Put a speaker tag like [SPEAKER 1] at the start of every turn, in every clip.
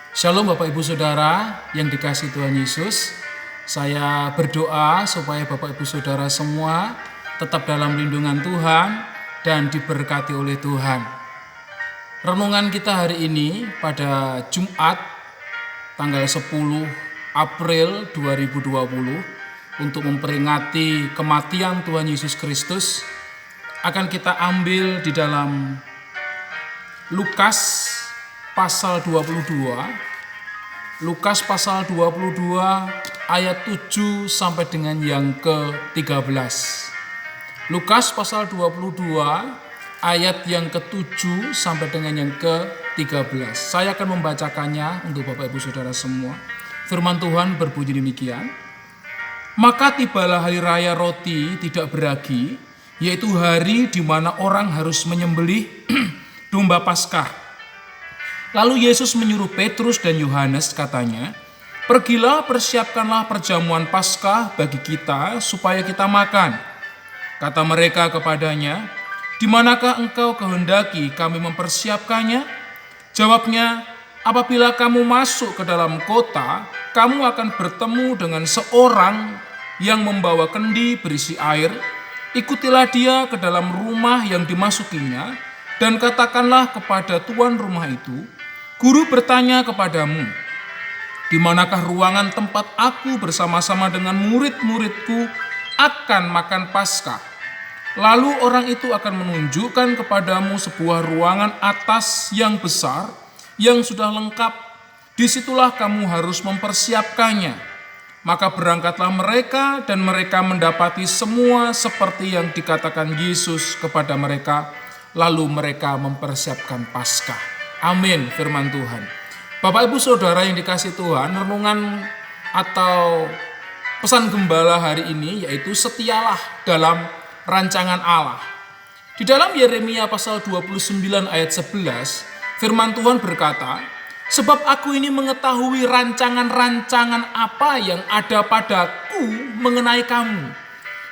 [SPEAKER 1] Shalom Bapak Ibu Saudara yang dikasihi Tuhan Yesus. Saya berdoa supaya Bapak Ibu Saudara semua tetap dalam lindungan Tuhan dan diberkati oleh Tuhan. Renungan kita hari ini pada Jumat tanggal 10 April 2020 untuk memperingati kematian Tuhan Yesus Kristus akan kita ambil di dalam Lukas pasal 22, Lukas pasal 22 ayat 7 sampai dengan yang ke-13. Lukas pasal 22 ayat yang ke-7 sampai dengan yang ke-13. Saya akan membacakannya untuk Bapak Ibu Saudara semua. Firman Tuhan berbunyi demikian. Maka tibalah hari raya roti tidak beragi, yaitu hari di mana orang harus menyembelih domba Paskah. Lalu Yesus menyuruh Petrus dan Yohanes, katanya, "Pergilah, persiapkanlah perjamuan Paskah bagi kita supaya kita makan." Kata mereka kepadanya, "Di manakah engkau kehendaki kami mempersiapkannya?" Jawabnya, "Apabila kamu masuk ke dalam kota, kamu akan bertemu dengan seorang yang membawa kendi berisi air. Ikutilah dia ke dalam rumah yang dimasukinya, dan katakanlah kepada tuan rumah itu, 'Guru bertanya kepadamu, di manakah ruangan tempat aku bersama-sama dengan murid-muridku akan makan Paskah?' Lalu orang itu akan menunjukkan kepadamu sebuah ruangan atas yang besar, yang sudah lengkap. Disitulah kamu harus mempersiapkannya." Maka berangkatlah mereka, dan mereka mendapati semua seperti yang dikatakan Yesus kepada mereka. Lalu mereka mempersiapkan Paskah. Amin, firman Tuhan. Bapak Ibu Saudara yang dikasihi Tuhan, renungan atau pesan gembala hari ini yaitu setialah dalam rancangan Allah. Di dalam Yeremia pasal 29 ayat 11, firman Tuhan berkata, "Sebab aku ini mengetahui rancangan-rancangan apa yang ada padaku mengenai kamu."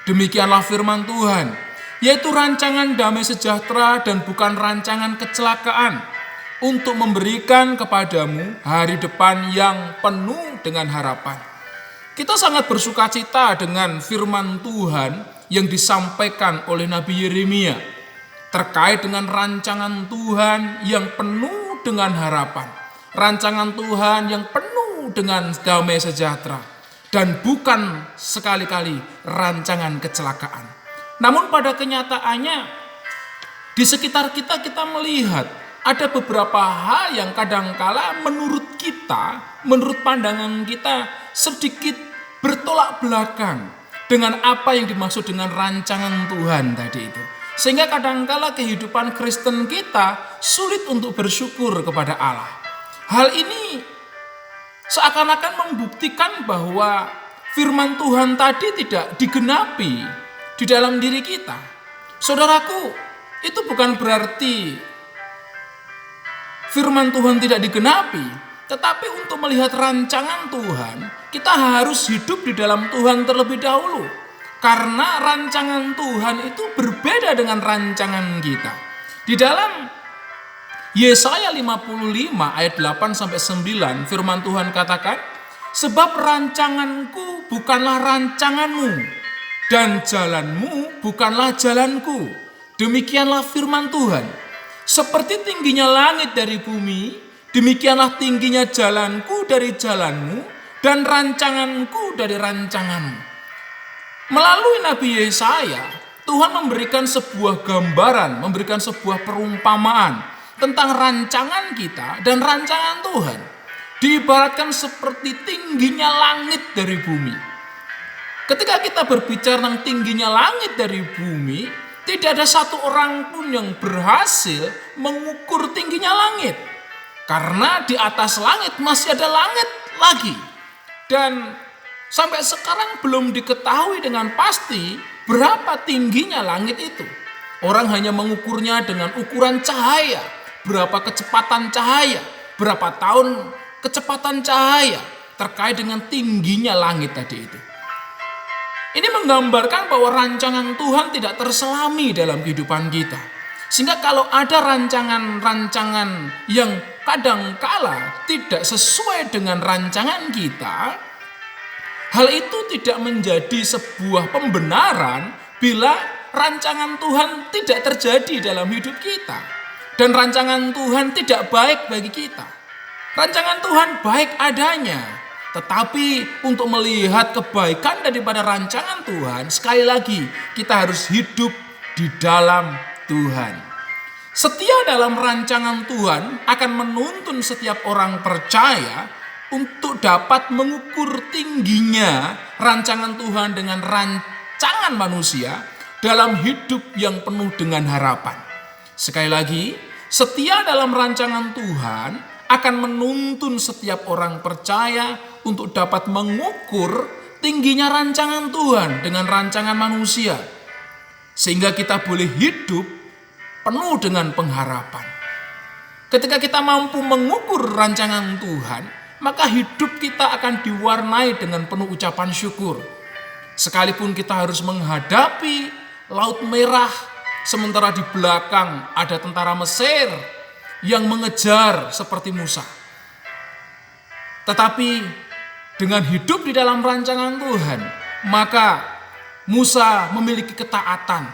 [SPEAKER 1] Demikianlah firman Tuhan, yaitu rancangan damai sejahtera dan bukan rancangan kecelakaan, untuk memberikan kepadamu hari depan yang penuh dengan harapan. Kita sangat bersuka cita dengan firman Tuhan yang disampaikan oleh Nabi Yeremia terkait dengan rancangan Tuhan yang penuh dengan harapan. Rancangan Tuhan yang penuh dengan damai sejahtera, dan bukan sekali-kali rancangan kecelakaan. Namun pada kenyataannya di sekitar kita melihat ada beberapa hal yang kadangkala menurut kita, menurut pandangan kita sedikit bertolak belakang dengan apa yang dimaksud dengan rancangan Tuhan tadi itu. Sehingga kadangkala kehidupan Kristen kita sulit untuk bersyukur kepada Allah. Hal ini seakan-akan membuktikan bahwa firman Tuhan tadi tidak digenapi di dalam diri kita. Saudaraku, itu bukan berarti firman Tuhan tidak digenapi, tetapi untuk melihat rancangan Tuhan, kita harus hidup di dalam Tuhan terlebih dahulu. Karena rancangan Tuhan itu berbeda dengan rancangan kita. Di dalam Yesaya 55 ayat 8-9 firman Tuhan katakan, "Sebab rancanganku bukanlah rancanganmu, dan jalanmu bukanlah jalanku." Demikianlah firman Tuhan. "Seperti tingginya langit dari bumi, demikianlah tingginya jalanku dari jalanmu, dan rancanganku dari rancanganmu." Melalui Nabi Yesaya, Tuhan memberikan sebuah gambaran, memberikan sebuah perumpamaan tentang rancangan kita dan rancangan Tuhan. Diibaratkan seperti tingginya langit dari bumi. Ketika kita berbicara tentang tingginya langit dari bumi, tidak ada satu orang pun yang berhasil mengukur tingginya langit. Karena di atas langit masih ada langit lagi. Dan sampai sekarang belum diketahui dengan pasti berapa tingginya langit itu. Orang hanya mengukurnya dengan ukuran cahaya. Berapa kecepatan cahaya, berapa tahun kecepatan cahaya terkait dengan tingginya langit tadi itu. Ini menggambarkan bahwa rancangan Tuhan tidak terselami dalam kehidupan kita. Sehingga kalau ada rancangan-rancangan yang kadangkala tidak sesuai dengan rancangan kita, hal itu tidak menjadi sebuah pembenaran bila rancangan Tuhan tidak terjadi dalam hidup kita. Dan rancangan Tuhan tidak baik bagi kita. Rancangan Tuhan baik adanya. Tetapi untuk melihat kebaikan daripada rancangan Tuhan, sekali lagi kita harus hidup di dalam Tuhan. Setia dalam rancangan Tuhan akan menuntun setiap orang percaya untuk dapat mengukur tingginya rancangan Tuhan dengan rancangan manusia dalam hidup yang penuh dengan harapan. Sekali lagi, setia dalam rancangan Tuhan akan menuntun setiap orang percaya untuk dapat mengukur tingginya rancangan Tuhan dengan rancangan manusia. Sehingga kita boleh hidup penuh dengan pengharapan. Ketika kita mampu mengukur rancangan Tuhan, maka hidup kita akan diwarnai dengan penuh ucapan syukur. Sekalipun kita harus menghadapi Laut Merah, sementara di belakang ada tentara Mesir yang mengejar seperti Musa. Tetapi dengan hidup di dalam rancangan Tuhan, maka Musa memiliki ketaatan.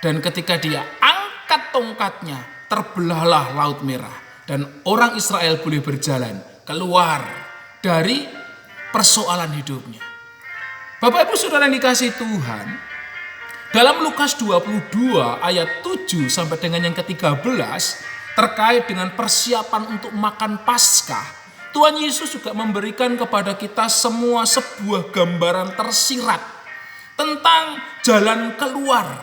[SPEAKER 1] Dan ketika dia angkat tongkatnya, terbelahlah Laut Merah. Dan orang Israel boleh berjalan keluar dari persoalan hidupnya. Bapak Ibu Saudara yang dikasihi Tuhan, dalam Lukas 22 ayat 7 sampai dengan yang ke-13 terkait dengan persiapan untuk makan Paskah, Tuhan Yesus juga memberikan kepada kita semua sebuah gambaran tersirat tentang jalan keluar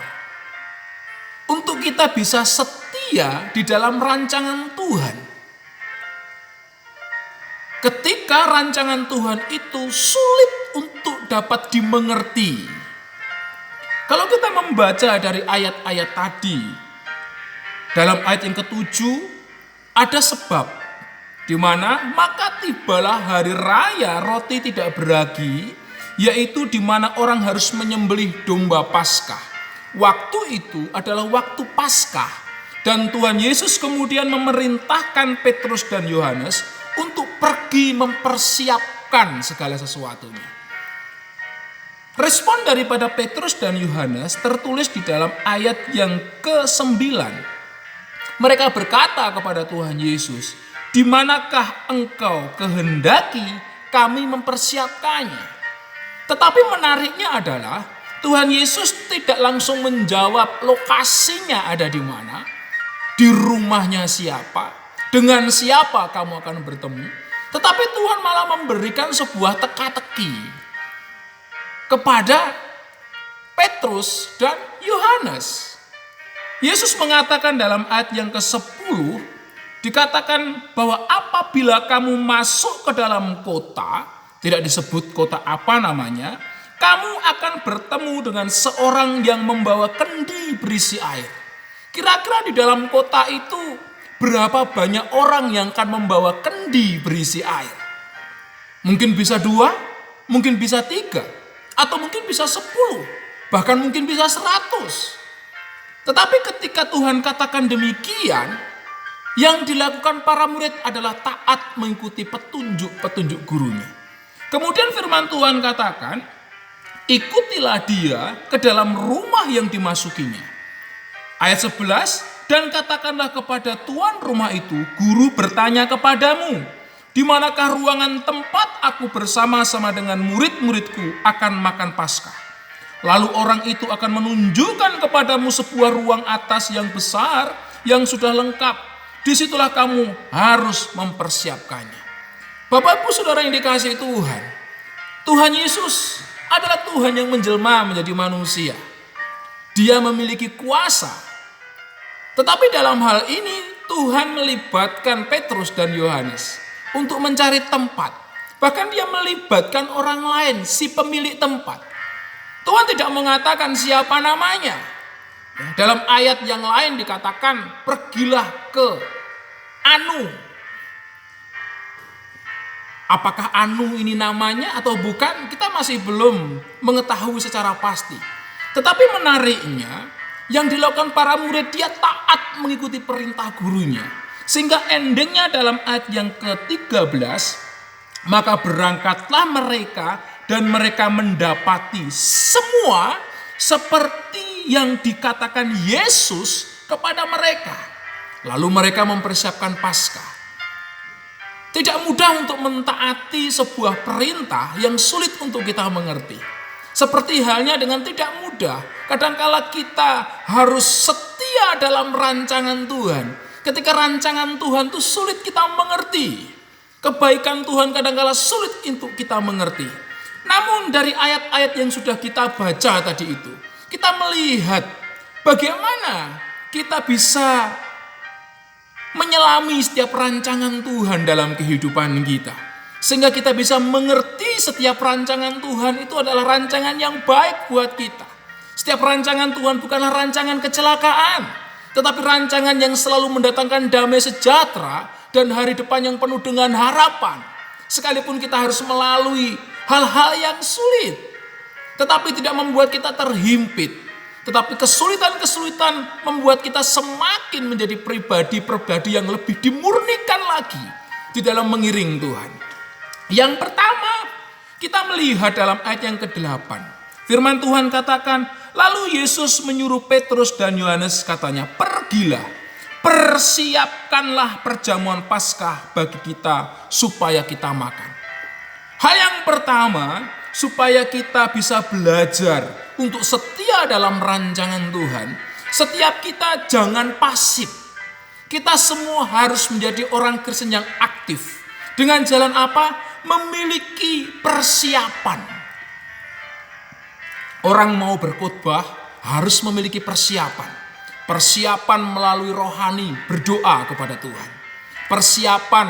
[SPEAKER 1] untuk kita bisa setia di dalam rancangan Tuhan. Ketika rancangan Tuhan itu sulit untuk dapat dimengerti. Kalau kita membaca dari ayat-ayat tadi, dalam ayat yang ke-7 ada sebab di mana maka tibalah hari raya roti tidak beragi, yaitu di mana orang harus menyembelih domba Paskah. Waktu itu adalah waktu Paskah, dan Tuhan Yesus kemudian memerintahkan Petrus dan Yohanes untuk pergi mempersiapkan segala sesuatunya. Respon daripada Petrus dan Yohanes tertulis di dalam ayat yang ke-9. Mereka berkata kepada Tuhan Yesus, "Di manakah engkau kehendaki kami mempersiapkannya?" Tetapi menariknya adalah Tuhan Yesus tidak langsung menjawab lokasinya ada di mana, di rumahnya siapa, dengan siapa kamu akan bertemu. Tetapi Tuhan malah memberikan sebuah teka-teki kepada Petrus dan Yohanes. Yesus mengatakan dalam ayat yang ke-10, dikatakan bahwa apabila kamu masuk ke dalam kota, tidak disebut kota apa namanya, kamu akan bertemu dengan seorang yang membawa kendi berisi air. Kira-kira di dalam kota itu berapa banyak orang yang akan membawa kendi berisi air? Mungkin bisa 2, mungkin bisa 3, atau mungkin bisa 10, bahkan mungkin bisa 100. Tetapi ketika Tuhan katakan demikian, yang dilakukan para murid adalah taat mengikuti petunjuk-petunjuk gurunya. Kemudian firman Tuhan katakan, ikutilah dia ke dalam rumah yang dimasukinya. Ayat 11, dan katakanlah kepada tuan rumah itu, guru bertanya kepadamu, di manakah ruangan tempat aku bersama-sama dengan murid-muridku akan makan Paskah? Lalu orang itu akan menunjukkan kepadamu sebuah ruang atas yang besar yang sudah lengkap. Disitulah kamu harus mempersiapkannya. Bapak Ibu Saudara yang dikasihi Tuhan, Tuhan Yesus adalah Tuhan yang menjelma menjadi manusia. Dia memiliki kuasa. Tetapi dalam hal ini Tuhan melibatkan Petrus dan Yohanes untuk mencari tempat. Bahkan dia melibatkan orang lain, si pemilik tempat. Tuhan tidak mengatakan siapa namanya. Dalam ayat yang lain dikatakan, pergilah ke Anu. Apakah Anu ini namanya atau bukan, kita masih belum mengetahui secara pasti. Tetapi menariknya, yang dilakukan para murid, dia taat mengikuti perintah gurunya. Sehingga endingnya dalam ayat yang ke-13, maka berangkatlah mereka dan mereka mendapati semua seperti yang dikatakan Yesus kepada mereka. Lalu mereka mempersiapkan Paskah. Tidak mudah untuk mentaati sebuah perintah yang sulit untuk kita mengerti. Seperti halnya dengan tidak mudah, kadangkala kita harus setia dalam rancangan Tuhan. Ketika rancangan Tuhan itu sulit kita mengerti. Kebaikan Tuhan kadangkala sulit untuk kita mengerti. Namun dari ayat-ayat yang sudah kita baca tadi itu, kita melihat bagaimana kita bisa menyelami setiap rancangan Tuhan dalam kehidupan kita. Sehingga kita bisa mengerti setiap rancangan Tuhan itu adalah rancangan yang baik buat kita. Setiap rancangan Tuhan bukanlah rancangan kecelakaan, tetapi rancangan yang selalu mendatangkan damai sejahtera dan hari depan yang penuh dengan harapan. Sekalipun kita harus melalui hal-hal yang sulit, tetapi tidak membuat kita terhimpit. Tetapi kesulitan-kesulitan membuat kita semakin menjadi pribadi-pribadi yang lebih dimurnikan lagi di dalam mengiring Tuhan. Yang pertama, kita melihat dalam ayat yang ke-8. Firman Tuhan katakan, lalu Yesus menyuruh Petrus dan Yohanes, katanya, pergilah, persiapkanlah perjamuan Paskah bagi kita supaya kita makan. Hal yang pertama, supaya kita bisa belajar untuk setia dalam rancangan Tuhan, setiap kita jangan pasif. Kita semua harus menjadi orang Kristen yang aktif. Dengan jalan apa? Memiliki persiapan. Orang mau berkhotbah harus memiliki persiapan. Persiapan melalui rohani, berdoa kepada Tuhan. Persiapan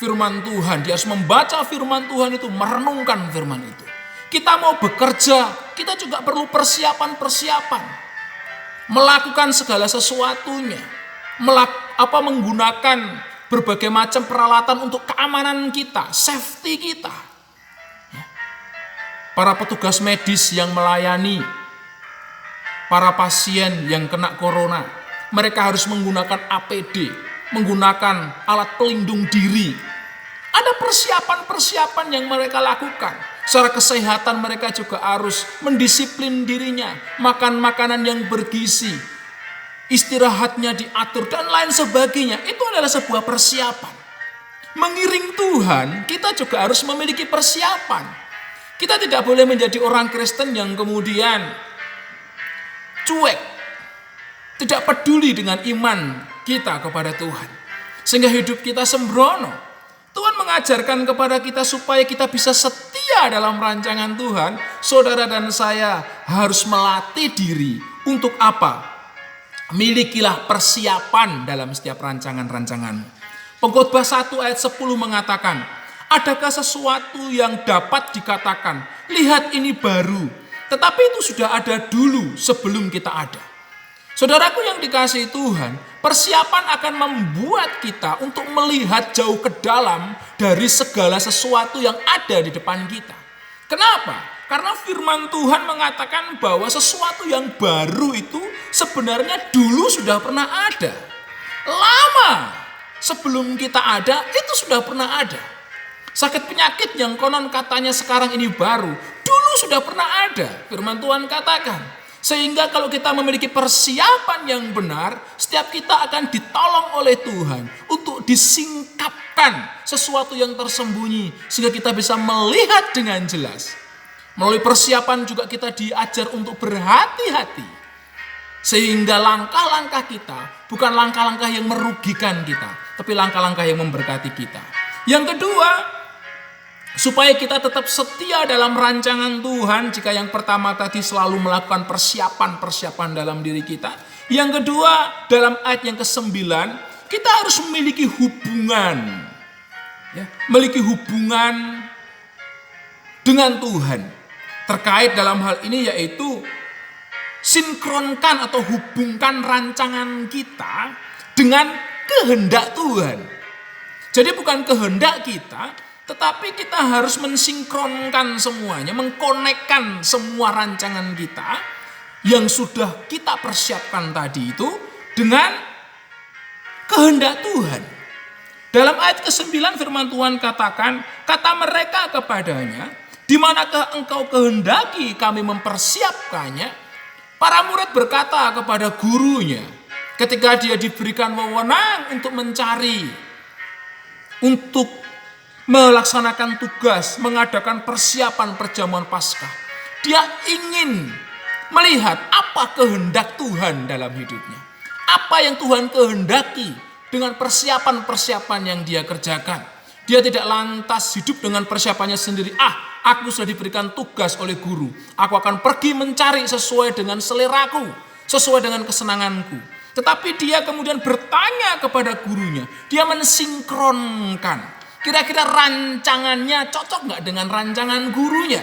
[SPEAKER 1] firman Tuhan, dia harus membaca firman Tuhan itu, merenungkan firman itu. Kita mau bekerja, kita juga perlu persiapan-persiapan. Melakukan segala sesuatunya. Menggunakan berbagai macam peralatan untuk keamanan kita, safety kita. Para petugas medis yang melayani para pasien yang kena corona, mereka harus menggunakan APD, menggunakan alat pelindung diri. Ada persiapan-persiapan yang mereka lakukan. Secara kesehatan mereka juga harus mendisiplin dirinya, makan makanan yang bergizi, istirahatnya diatur dan lain sebagainya. Itu adalah sebuah persiapan. Mengiring Tuhan, kita juga harus memiliki persiapan. Kita tidak boleh menjadi orang Kristen yang kemudian cuek, tidak peduli dengan iman kita kepada Tuhan, sehingga hidup kita sembrono. Tuhan mengajarkan kepada kita supaya kita bisa setia dalam rancangan Tuhan. Saudara dan saya harus melatih diri untuk apa? Milikilah persiapan dalam setiap rancangan-rancanganmu. Pengkhotbah 1 ayat 10 mengatakan, adakah sesuatu yang dapat dikatakan, lihat ini baru, tetapi itu sudah ada dulu sebelum kita ada. Saudaraku yang dikasihi Tuhan, persiapan akan membuat kita untuk melihat jauh ke dalam dari segala sesuatu yang ada di depan kita. Kenapa? Karena firman Tuhan mengatakan bahwa sesuatu yang baru itu sebenarnya dulu sudah pernah ada. Lama sebelum kita ada, itu sudah pernah ada. Sakit penyakit yang konon katanya sekarang ini baru, dulu sudah pernah ada. Firman Tuhan katakan. Sehingga kalau kita memiliki persiapan yang benar, setiap kita akan ditolong oleh Tuhan untuk disingkapkan sesuatu yang tersembunyi, sehingga kita bisa melihat dengan jelas. Melalui persiapan juga kita diajar untuk berhati-hati, sehingga langkah-langkah kita bukan langkah-langkah yang merugikan kita, tapi langkah-langkah yang memberkati kita. Yang kedua, supaya kita tetap setia dalam rancangan Tuhan, jika yang pertama tadi selalu melakukan persiapan-persiapan dalam diri kita. Yang kedua, dalam ayat yang ke-9, kita harus memiliki hubungan. Memiliki hubungan dengan Tuhan. Terkait dalam hal ini yaitu sinkronkan atau hubungkan rancangan kita dengan kehendak Tuhan. Jadi bukan kehendak kita, tetapi kita harus mensinkronkan semuanya, mengkonekkan semua rancangan kita yang sudah kita persiapkan tadi itu dengan kehendak Tuhan. Dalam ayat ke-9 firman Tuhan katakan, kata mereka kepadanya, di manakah engkau kehendaki kami mempersiapkannya? Para murid berkata kepada gurunya, ketika dia diberikan wewenang untuk mencari, untuk melaksanakan tugas, mengadakan persiapan perjamuan Paskah. Dia ingin melihat apa kehendak Tuhan dalam hidupnya. Apa yang Tuhan kehendaki dengan persiapan-persiapan yang dia kerjakan. Dia tidak lantas hidup dengan persiapannya sendiri. Aku sudah diberikan tugas oleh guru. Aku akan pergi mencari sesuai dengan seleraku, sesuai dengan kesenanganku. Tetapi dia kemudian bertanya kepada gurunya. Dia mensinkronkan. Kira-kira rancangannya cocok nggak dengan rancangan gurunya?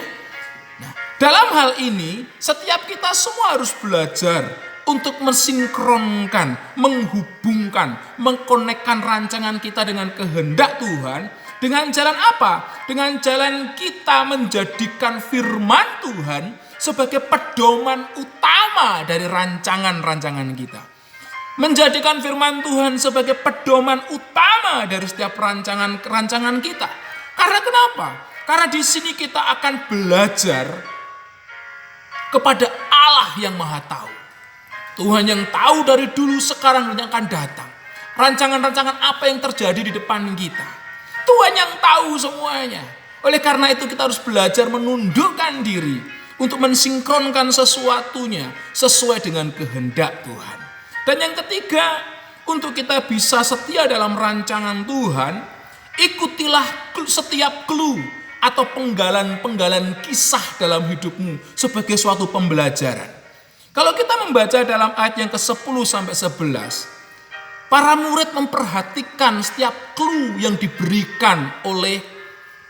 [SPEAKER 1] Nah, dalam hal ini, setiap kita semua harus belajar untuk mensinkronkan, menghubungkan, mengkonekkan rancangan kita dengan kehendak Tuhan. Dengan jalan apa? Dengan jalan kita menjadikan firman Tuhan sebagai pedoman utama dari rancangan-rancangan kita. Menjadikan firman Tuhan sebagai pedoman utama dari setiap rancangan kita. Karena kenapa? Karena di sini kita akan belajar kepada Allah yang Maha Tahu. Tuhan yang tahu dari dulu, sekarang, dan yang akan datang. Rancangan-rancangan apa yang terjadi di depan kita. Tuhan yang tahu semuanya. Oleh karena itu kita harus belajar menundukkan diri untuk mensinkronkan sesuatunya sesuai dengan kehendak Tuhan. Dan yang ketiga, untuk kita bisa setia dalam rancangan Tuhan, ikutilah setiap clue atau penggalan-penggalan kisah dalam hidupmu sebagai suatu pembelajaran. Kalau kita membaca dalam ayat yang ke-10 sampai 11, para murid memperhatikan setiap clue yang diberikan oleh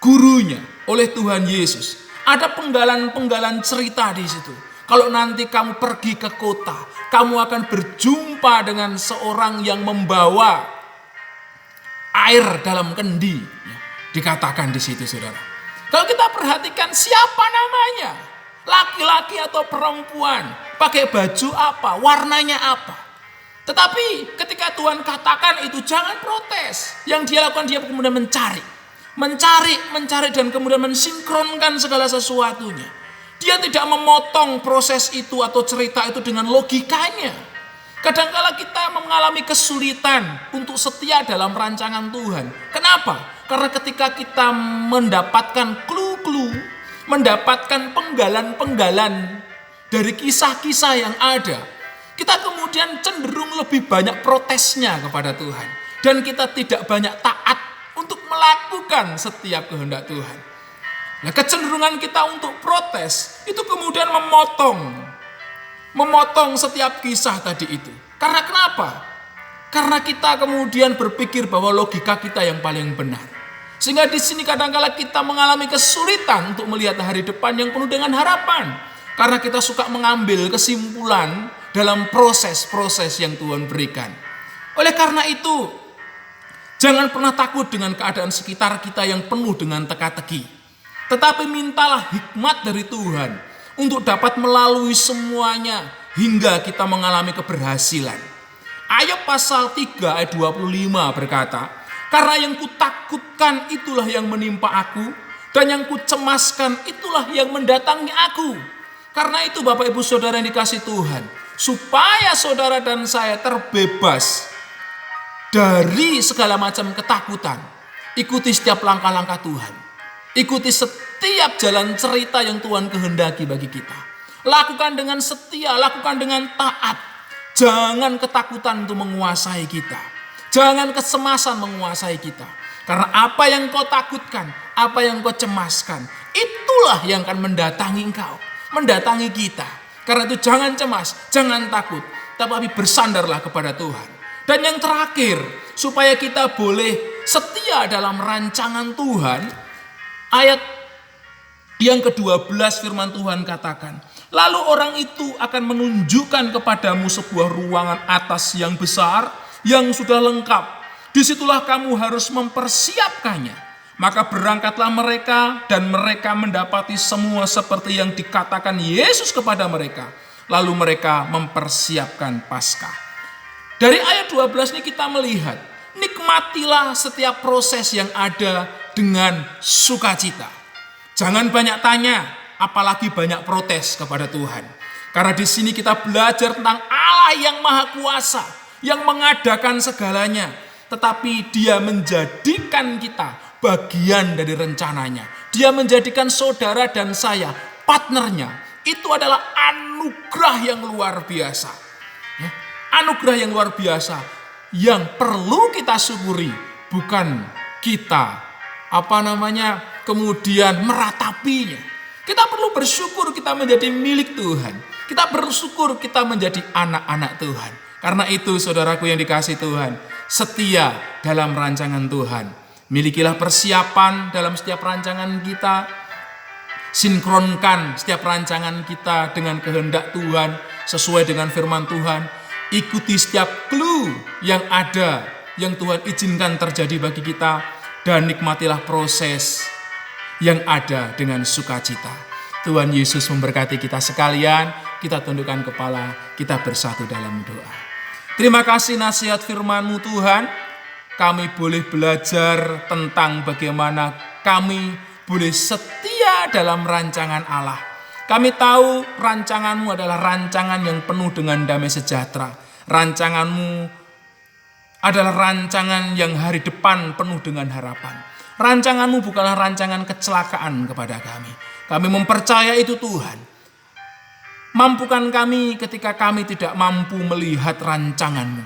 [SPEAKER 1] gurunya, oleh Tuhan Yesus. Ada penggalan-penggalan cerita di situ. Kalau nanti kamu pergi ke kota, kamu akan berjumpa dengan seorang yang membawa air dalam kendi. Dikatakan di situ, saudara. Kalau kita perhatikan siapa namanya, laki-laki atau perempuan, pakai baju apa, warnanya apa. Tetapi ketika Tuhan katakan itu, jangan protes. Yang dia lakukan, dia kemudian mencari dan kemudian mensinkronkan segala sesuatunya. Dia tidak memotong proses itu atau cerita itu dengan logikanya. Kadangkala kita mengalami kesulitan untuk setia dalam rancangan Tuhan. Kenapa? Karena ketika kita mendapatkan clue-clue, mendapatkan penggalan-penggalan dari kisah-kisah yang ada, kita kemudian cenderung lebih banyak protesnya kepada Tuhan. Dan kita tidak banyak taat untuk melakukan setiap kehendak Tuhan. Nah, kecenderungan kita untuk protes itu kemudian memotong setiap kisah tadi itu. Karena kenapa? Karena kita kemudian berpikir bahwa logika kita yang paling benar. Sehingga di sini kadang-kala kita mengalami kesulitan untuk melihat hari depan yang penuh dengan harapan. Karena kita suka mengambil kesimpulan dalam proses-proses yang Tuhan berikan. Oleh karena itu, jangan pernah takut dengan keadaan sekitar kita yang penuh dengan teka-teki. Tetapi mintalah hikmat dari Tuhan untuk dapat melalui semuanya hingga kita mengalami keberhasilan. Ayub pasal 3 ayat 25 berkata, karena yang kutakutkan itulah yang menimpa aku, dan yang kucemaskan itulah yang mendatangi aku. Karena itu Bapak Ibu Saudara yang dikasih Tuhan, supaya saudara dan saya terbebas dari segala macam ketakutan, ikuti setiap langkah-langkah Tuhan. Ikuti setiap jalan cerita yang Tuhan kehendaki bagi kita. Lakukan dengan setia, lakukan dengan taat. Jangan ketakutan untuk menguasai kita. Jangan kecemasan menguasai kita. Karena apa yang kau takutkan, apa yang kau cemaskan, itulah yang akan mendatangi engkau, mendatangi kita. Karena itu jangan cemas, jangan takut, tapi bersandarlah kepada Tuhan. Dan yang terakhir, supaya kita boleh setia dalam rancangan Tuhan, ayat yang ke-12 firman Tuhan katakan, lalu orang itu akan menunjukkan kepadamu sebuah ruangan atas yang besar, yang sudah lengkap. Disitulah kamu harus mempersiapkannya. Maka berangkatlah mereka, dan mereka mendapati semua seperti yang dikatakan Yesus kepada mereka. Lalu mereka mempersiapkan Paskah. Dari ayat 12 ini kita melihat, nikmatilah setiap proses yang ada dengan sukacita. Jangan banyak tanya, apalagi banyak protes kepada Tuhan. Karena di sini kita belajar tentang Allah yang Maha Kuasa, yang mengadakan segalanya. Tetapi Dia menjadikan kita bagian dari rencananya. Dia menjadikan saudara dan saya partnernya. Itu adalah anugerah yang luar biasa. Ya, anugerah yang luar biasa yang perlu kita syukuri, bukan kita kemudian meratapinya. Kita perlu bersyukur kita menjadi milik Tuhan. Kita bersyukur kita menjadi anak-anak Tuhan. Karena itu saudaraku yang dikasihi Tuhan, setia dalam rancangan Tuhan. Milikilah persiapan dalam setiap rancangan kita. Sinkronkan setiap rancangan kita dengan kehendak Tuhan, sesuai dengan firman Tuhan. Ikuti setiap clue yang ada, yang Tuhan izinkan terjadi bagi kita. Dan nikmatilah proses yang ada dengan sukacita. Tuhan Yesus memberkati kita sekalian. Kita tundukkan kepala, kita bersatu dalam doa. Terima kasih nasihat firman-Mu Tuhan. Kami boleh belajar tentang bagaimana kami boleh setia dalam rancangan Allah. Kami tahu rancangan-Mu adalah rancangan yang penuh dengan damai sejahtera. Rancangan-Mu adalah rancangan yang hari depan penuh dengan harapan. Rancangan-Mu bukanlah rancangan kecelakaan kepada kami. Kami mempercaya itu Tuhan. Mampukan kami ketika kami tidak mampu melihat rancangan-Mu.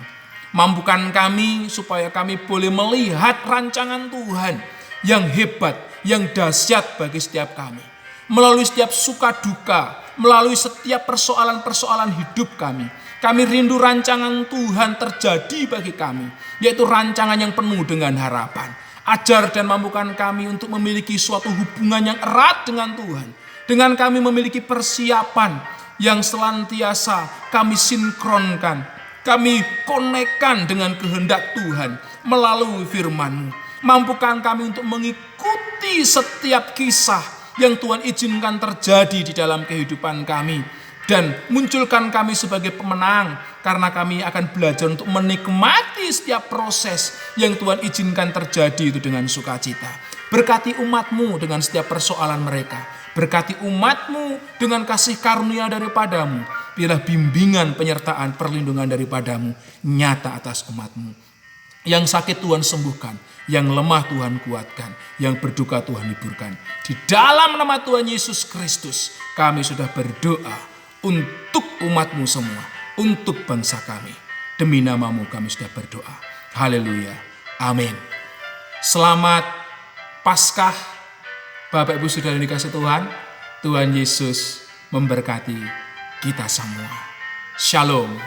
[SPEAKER 1] Mampukan kami supaya kami boleh melihat rancangan Tuhan yang hebat, yang dahsyat bagi setiap kami. Melalui setiap suka duka, melalui setiap persoalan-persoalan hidup kami. Kami rindu rancangan Tuhan terjadi bagi kami, yaitu rancangan yang penuh dengan harapan. Ajar dan mampukan kami untuk memiliki suatu hubungan yang erat dengan Tuhan. Dengan kami memiliki persiapan yang senantiasa kami sinkronkan, kami konekkan dengan kehendak Tuhan melalui firman-Mu. Mampukan kami untuk mengikuti setiap kisah yang Tuhan izinkan terjadi di dalam kehidupan kami. Dan munculkan kami sebagai pemenang, karena kami akan belajar untuk menikmati setiap proses yang Tuhan izinkan terjadi itu dengan sukacita. Berkati umat-Mu dengan setiap persoalan mereka. Berkati umat-Mu dengan kasih karunia daripadamu. Biarlah bimbingan, penyertaan, perlindungan daripadamu nyata atas umat-Mu. Yang sakit Tuhan sembuhkan, yang lemah Tuhan kuatkan, yang berduka Tuhan hiburkan. Di dalam nama Tuhan Yesus Kristus kami sudah berdoa. Untuk umat-Mu semua, untuk bangsa kami. Demi nama-Mu kami sudah berdoa. Haleluya. Amin. Selamat Paskah, Bapak Ibu Saudara yang dikasihi Tuhan. Tuhan Yesus memberkati kita semua. Shalom.